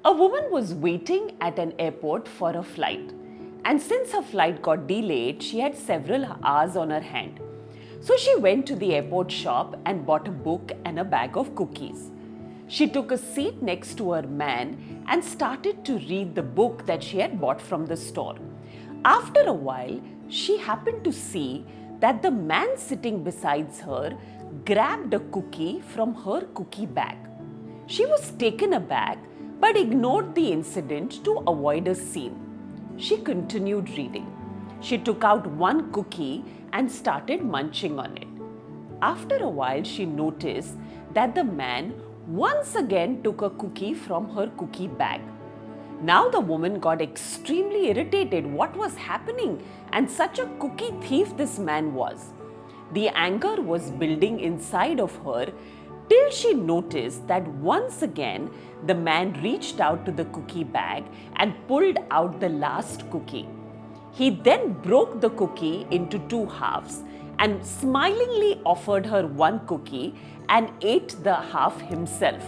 A woman was waiting at an airport for a flight, and since her flight got delayed, she had several hours on her hand. So she went to the airport shop and bought a book and a bag of cookies. She took a seat next to her man and started to read the book that she had bought from the store. After a while, she happened to see that the man sitting beside her grabbed a cookie from her cookie bag. She was taken aback but ignored the incident to avoid a scene. She continued reading. She took out one cookie and started munching on it. After a while, she noticed that the man once again took a cookie from her cookie bag. Now the woman got extremely irritated. What was happening? And such a cookie thief this man was. The anger was building inside of her till she noticed that once again the man reached out to the cookie bag and pulled out the last cookie. He then broke the cookie into two halves and smilingly offered her one cookie and ate the half himself.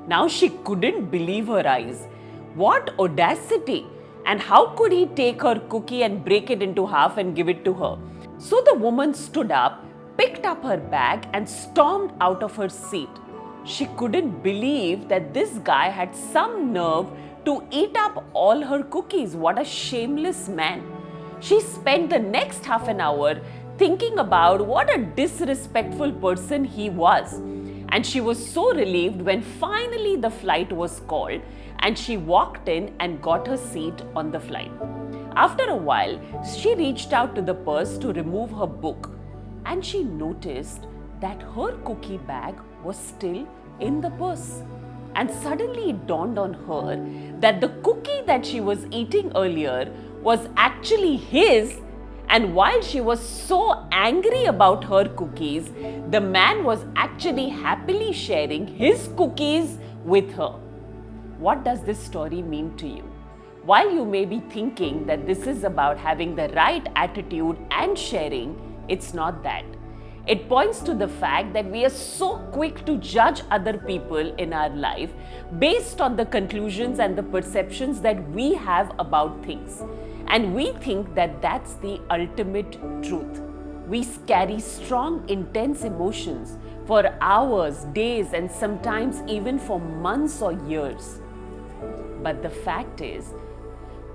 Now she couldn't believe her eyes. What audacity! And how could he take her cookie and break it into half and give it to her? So the woman stood up, picked up her bag and stormed out of her seat. She couldn't believe that this guy had some nerve to eat up all her cookies. What a shameless man. She spent the next half an hour thinking about what a disrespectful person he was. And she was so relieved when finally the flight was called and she walked in and got her seat on the flight. After a while, she reached out to the purse to remove her book and she noticed that her cookie bag was still in the purse. And suddenly it dawned on her that the cookie that she was eating earlier was actually his, and while she was so angry about her cookies, the man was actually happily sharing his cookies with her. What does this story mean to you? While you may be thinking that this is about having the right attitude and sharing, it's not that. It points to the fact that we are so quick to judge other people in our life based on the conclusions and the perceptions that we have about things. And we think that that's the ultimate truth. We carry strong, intense emotions for hours, days, and sometimes even for months or years. But the fact is,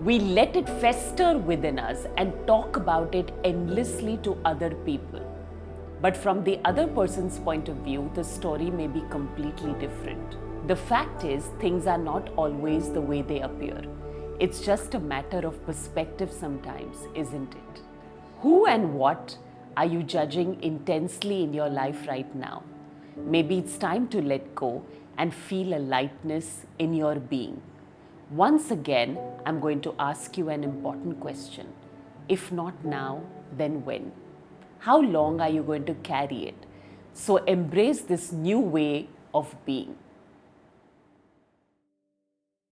we let it fester within us and talk about it endlessly to other people. But from the other person's point of view, the story may be completely different. The fact is, things are not always the way they appear. It's just a matter of perspective sometimes, isn't it? Who and what are you judging intensely in your life right now? Maybe it's time to let go and feel a lightness in your being. Once again, I'm going to ask you an important question. If not now, then when? How long are you going to carry it? So embrace this new way of being.